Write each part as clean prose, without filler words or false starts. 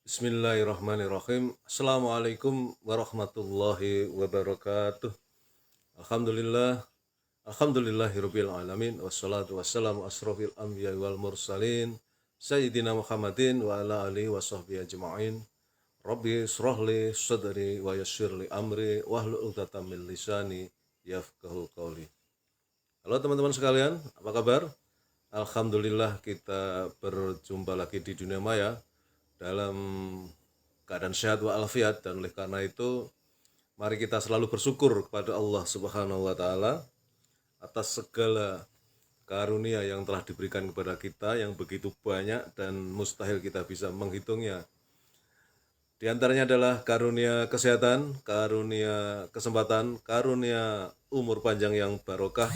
Bismillahirrahmanirrahim. Assalamualaikum warahmatullahi wabarakatuh. Alhamdulillah. Alhamdulillahirabbil alamin wassalatu wassalamu asrofil anbiya wal mursalin sayyidina Muhammadin wa ala alihi washabbihi ajmain. Rabbi shrahli sadri wa yassirli amri wahlul 'uqdatam min lisani yafqahu qawli. Halo teman-teman sekalian, apa kabar? Alhamdulillah kita berjumpa lagi di dunia maya dalam keadaan sehat walafiat, dan oleh karena itu mari kita selalu bersyukur kepada Allah Subhanahu wa taala atas segala karunia yang telah diberikan kepada kita yang begitu banyak dan mustahil kita bisa menghitungnya. Di antaranya adalah karunia kesehatan, karunia kesempatan, karunia umur panjang yang barokah,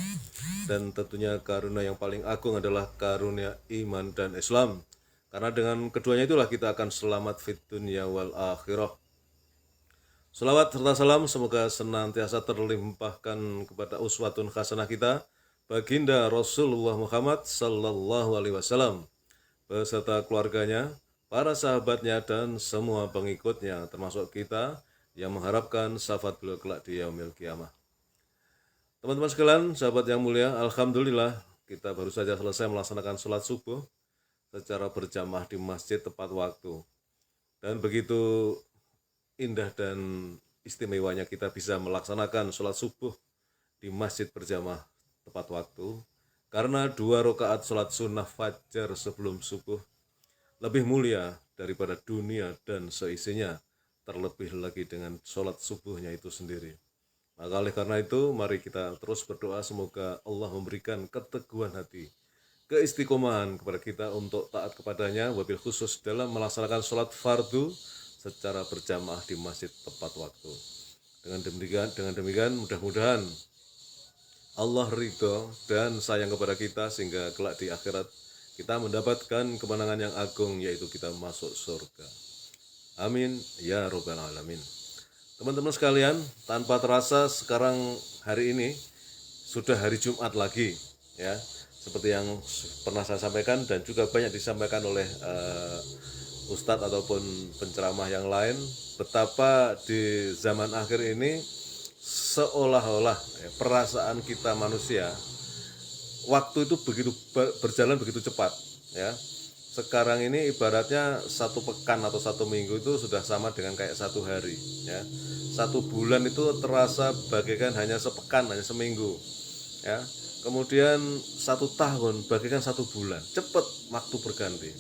dan tentunya karunia yang paling agung adalah karunia iman dan Islam. Karena dengan keduanya itulah kita akan selamat fid dunya wal akhirah. Salawat serta salam semoga senantiasa terlimpahkan kepada uswatun hasanah kita, baginda Rasulullah Muhammad sallallahu alaihi wasallam beserta keluarganya, para sahabatnya dan semua pengikutnya, termasuk kita yang mengharapkan syafaat beliau kelak di yaumil qiyamah. Teman-teman sekalian, sahabat yang mulia, alhamdulillah kita baru saja selesai melaksanakan sholat subuh secara berjamaah di masjid tepat waktu. Dan begitu indah dan istimewanya kita bisa melaksanakan sholat subuh di masjid berjamaah tepat waktu, karena 2 rakaat sholat sunnah fajar sebelum subuh lebih mulia daripada dunia dan seisinya, terlebih lagi dengan sholat subuhnya itu sendiri. Maka oleh karena itu, mari kita terus berdoa semoga Allah memberikan keteguhan hati, keistiqomahan kepada kita untuk taat kepadanya, wabil khusus dalam melaksanakan sholat fardu secara berjamaah di masjid tepat waktu. Dengan demikian mudah-mudahan Allah ridho dan sayang kepada kita sehingga kelak di akhirat kita mendapatkan kemenangan yang agung, yaitu kita masuk surga. Amin ya robbal alamin. Teman-teman sekalian, tanpa terasa sekarang hari ini sudah hari Jumat lagi, ya. Seperti yang pernah saya sampaikan dan juga banyak disampaikan oleh ustadz ataupun penceramah yang lain, betapa di zaman akhir ini seolah-olah perasaan kita manusia, waktu itu begitu berjalan begitu cepat, ya. Sekarang ini ibaratnya 1 pekan atau 1 minggu itu sudah sama dengan kayak 1 hari, ya. 1 bulan itu terasa bagaikan hanya sepekan, hanya seminggu, ya. Kemudian 1 tahun bagaikan 1 bulan, cepat waktu berganti.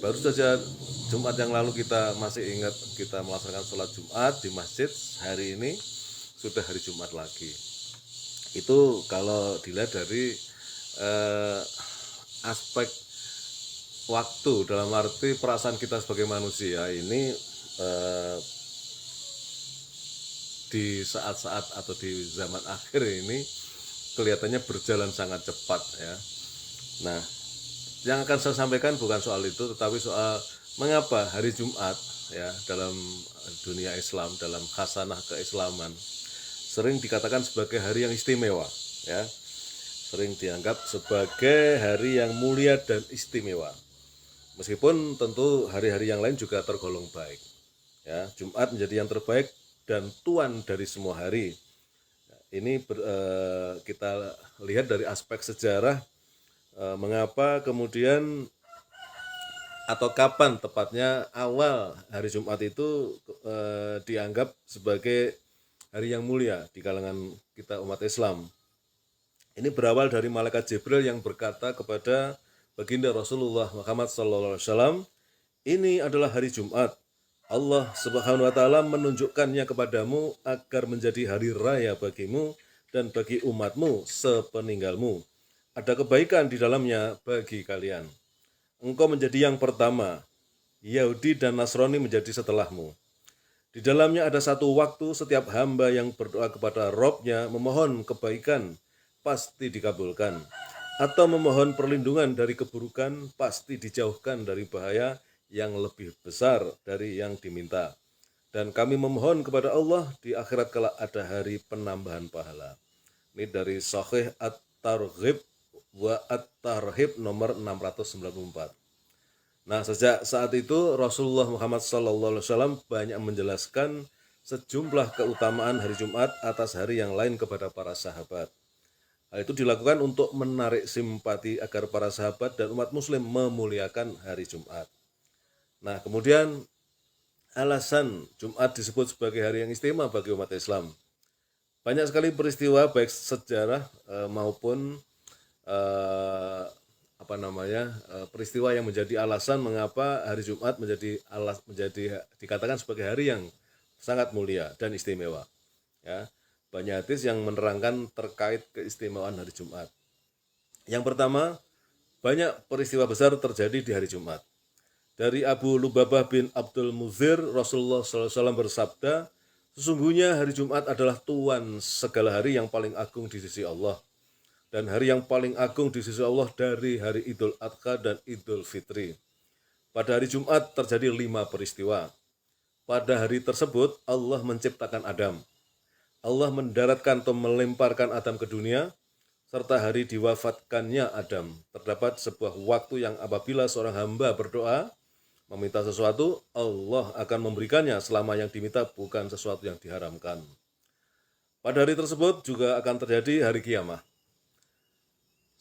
Baru saja Jumat yang lalu kita masih ingat kita melaksanakan sholat Jumat di masjid, hari ini sudah hari Jumat lagi. Itu kalau dilihat dari aspek waktu, dalam arti perasaan kita sebagai manusia ini di saat-saat atau di zaman akhir ini kelihatannya berjalan sangat cepat, ya. Nah, yang akan saya sampaikan bukan soal itu, tetapi soal mengapa hari Jumat, ya, dalam dunia Islam, dalam khasanah keislaman sering dikatakan sebagai hari yang istimewa, ya. Sering dianggap sebagai hari yang mulia dan istimewa. Meskipun tentu hari-hari yang lain juga tergolong baik, ya. Jumat menjadi yang terbaik dan tuan dari semua hari. Ini kita lihat dari aspek sejarah, mengapa kemudian atau kapan tepatnya awal hari Jumat itu dianggap sebagai hari yang mulia di kalangan kita umat Islam. Ini berawal dari malaikat Jibril yang berkata kepada baginda Rasulullah Muhammad SAW, ini adalah hari Jumat. Allah Subhanahu wa taala menunjukkannya kepadamu agar menjadi hari raya bagimu dan bagi umatmu sepeninggalmu. Ada kebaikan di dalamnya bagi kalian. Engkau menjadi yang pertama, Yahudi dan Nasrani menjadi setelahmu. Di dalamnya ada satu waktu setiap hamba yang berdoa kepada Robnya memohon kebaikan pasti dikabulkan, atau memohon perlindungan dari keburukan pasti dijauhkan dari bahaya yang lebih besar dari yang diminta. Dan kami memohon kepada Allah di akhirat kala ada hari penambahan pahala. Ini dari Sahih At-Targhib wa At-Tarhib nomor 694. Nah, sejak saat itu Rasulullah Muhammad SAW banyak menjelaskan sejumlah keutamaan hari Jumat atas hari yang lain kepada para sahabat. Hal itu dilakukan untuk menarik simpati agar para sahabat dan umat muslim memuliakan hari Jumat. Nah, kemudian alasan Jumat disebut sebagai hari yang istimewa bagi umat Islam. Banyak sekali peristiwa baik sejarah maupun eh, peristiwa yang menjadi alasan mengapa hari Jumat menjadi dikatakan sebagai hari yang sangat mulia dan istimewa. Ya, banyak hadis yang menerangkan terkait keistimewaan hari Jumat. Yang pertama, banyak peristiwa besar terjadi di hari Jumat. Dari Abu Lubabah bin Abdul Muzir, Rasulullah SAW bersabda, sesungguhnya hari Jumat adalah tuan segala hari yang paling agung di sisi Allah. Dan hari yang paling agung di sisi Allah dari hari Idul Adha dan Idul Fitri. Pada hari Jumat terjadi 5 peristiwa. Pada hari tersebut Allah menciptakan Adam. Allah mendaratkan atau melemparkan Adam ke dunia, serta hari diwafatkannya Adam. Terdapat sebuah waktu yang apabila seorang hamba berdoa, meminta sesuatu, Allah akan memberikannya selama yang diminta bukan sesuatu yang diharamkan. Pada hari tersebut juga akan terjadi hari kiamat.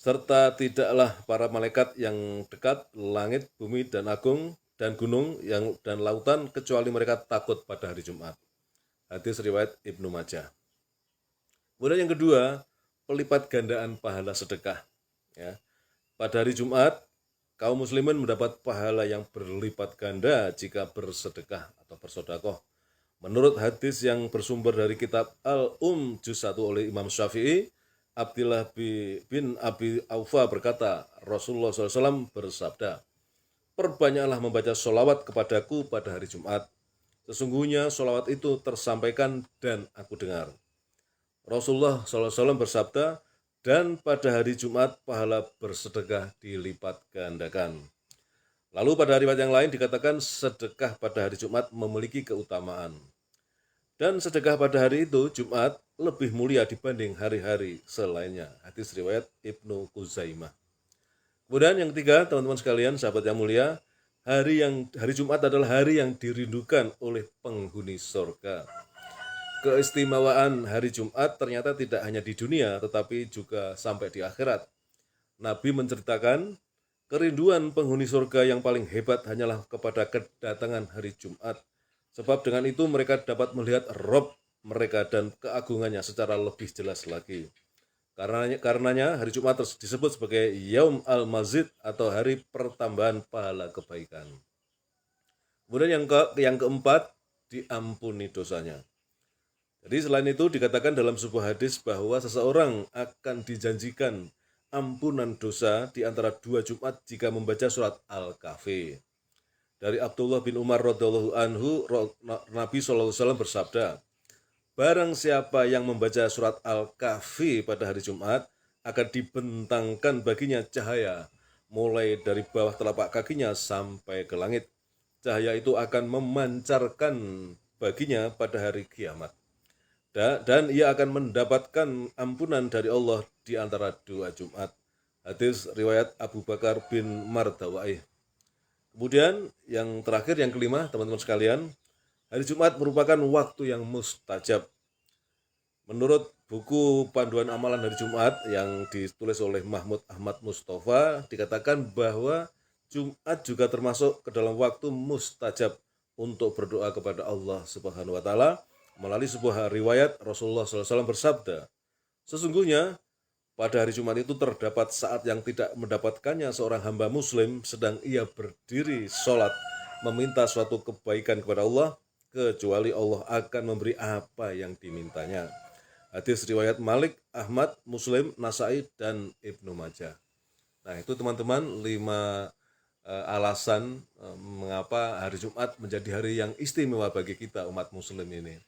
Serta tidaklah para malaikat yang dekat langit, bumi, dan agung, dan gunung dan lautan, kecuali mereka takut pada hari Jumat. Hadis riwayat Ibnu Majah. Kemudian yang kedua, pelipat gandaan pahala sedekah. Ya. Pada hari Jumat, kaum muslimin mendapat pahala yang berlipat ganda jika bersedekah atau bersodakoh. Menurut hadis yang bersumber dari kitab Al-Juz 1 oleh Imam Syafi'i, Abdullah bin Abi Aufa berkata, Rasulullah SAW bersabda, perbanyaklah membaca sholawat kepadaku pada hari Jumat. Sesungguhnya sholawat itu tersampaikan dan aku dengar. Rasulullah SAW bersabda, dan pada hari Jumat pahala bersedekah dilipat gandakan. Lalu pada riwayat yang lain dikatakan sedekah pada hari Jumat memiliki keutamaan. Dan sedekah pada hari itu, Jumat, lebih mulia dibanding hari-hari selainnya. Hadis riwayat Ibnu Khuzaimah. Kemudian yang ketiga, teman-teman sekalian, sahabat yang mulia, hari Jumat adalah hari yang dirindukan oleh penghuni surga. Keistimewaan hari Jumat ternyata tidak hanya di dunia, tetapi juga sampai di akhirat. Nabi menceritakan, kerinduan penghuni surga yang paling hebat hanyalah kepada kedatangan hari Jumat. Sebab dengan itu mereka dapat melihat Rob mereka dan keagungannya secara lebih jelas lagi. Karenanya hari Jumat disebut sebagai Yaum al-Mazid atau hari pertambahan pahala kebaikan. Kemudian yang keempat, diampuni dosanya. Jadi selain itu dikatakan dalam sebuah hadis bahwa seseorang akan dijanjikan ampunan dosa di antara 2 Jumat jika membaca surat Al-Kahfi. Dari Abdullah bin Umar radhiyallahu anhu, Nabi SAW bersabda, barang siapa yang membaca surat Al-Kahfi pada hari Jumat, akan dibentangkan baginya cahaya, mulai dari bawah telapak kakinya sampai ke langit. Cahaya itu akan memancarkan baginya pada hari kiamat. Dan ia akan mendapatkan ampunan dari Allah di antara 2 Jumat. Hadis riwayat Abu Bakar bin Mardawaih. Kemudian yang terakhir, yang kelima, teman-teman sekalian, hari Jumat merupakan waktu yang mustajab. Menurut buku panduan amalan hari Jumat yang ditulis oleh Mahmud Ahmad Mustafa, dikatakan bahwa Jumat juga termasuk ke dalam waktu mustajab untuk berdoa kepada Allah Subhanahu wa taala. Melalui sebuah riwayat Rasulullah SAW bersabda, sesungguhnya pada hari Jumat itu terdapat saat yang tidak mendapatkannya seorang hamba muslim sedang ia berdiri sholat meminta suatu kebaikan kepada Allah, kecuali Allah akan memberi apa yang dimintanya. Hadis riwayat Malik, Ahmad, Muslim, Nasai, dan Ibnu Majah. Nah itu teman-teman 5 alasan mengapa hari Jumat menjadi hari yang istimewa bagi kita umat muslim ini.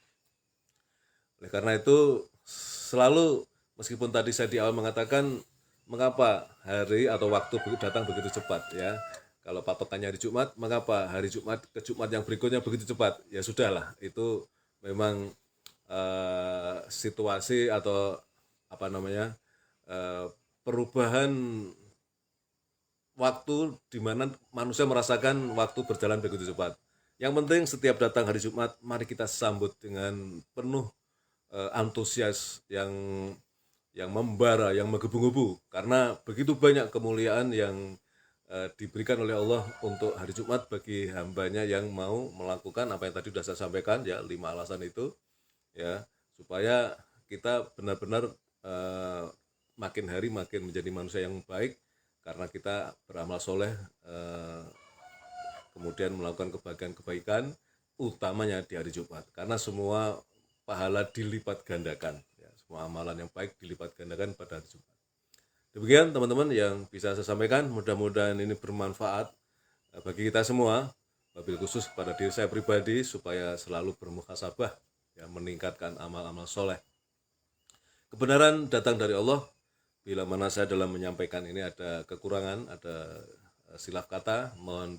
Oleh karena itu selalu, meskipun tadi saya di awal mengatakan mengapa hari atau waktu datang begitu cepat ya. Kalau patokannya hari Jumat, mengapa hari Jumat ke Jumat yang berikutnya begitu cepat? Ya sudahlah, itu memang situasi atau perubahan waktu di mana manusia merasakan waktu berjalan begitu cepat. Yang penting setiap datang hari Jumat, mari kita sambut dengan penuh antusias yang membara, yang menggebu-gebu, karena begitu banyak kemuliaan yang diberikan oleh Allah untuk hari Jumat bagi hambanya yang mau melakukan apa yang tadi sudah saya sampaikan ya, 5 alasan itu ya, supaya kita benar-benar makin hari makin menjadi manusia yang baik karena kita beramal soleh, kemudian melakukan kebaikan utamanya di hari Jumat, karena semua pahala dilipat gandakan ya, semua amalan yang baik dilipat gandakan pada hari Jumat. Demikian teman-teman yang bisa saya sampaikan, mudah-mudahan ini bermanfaat bagi kita semua, wabil khusus pada diri saya pribadi supaya selalu bermuhasabah ya, meningkatkan amal-amal soleh. Kebenaran datang dari Allah. Bila mana saya dalam menyampaikan ini ada kekurangan, ada silap kata, mohon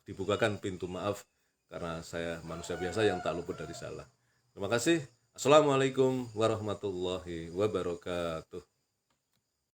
dibukakan pintu maaf karena saya manusia biasa yang tak luput dari salah. Terima kasih. Assalamualaikum warahmatullahi wabarakatuh.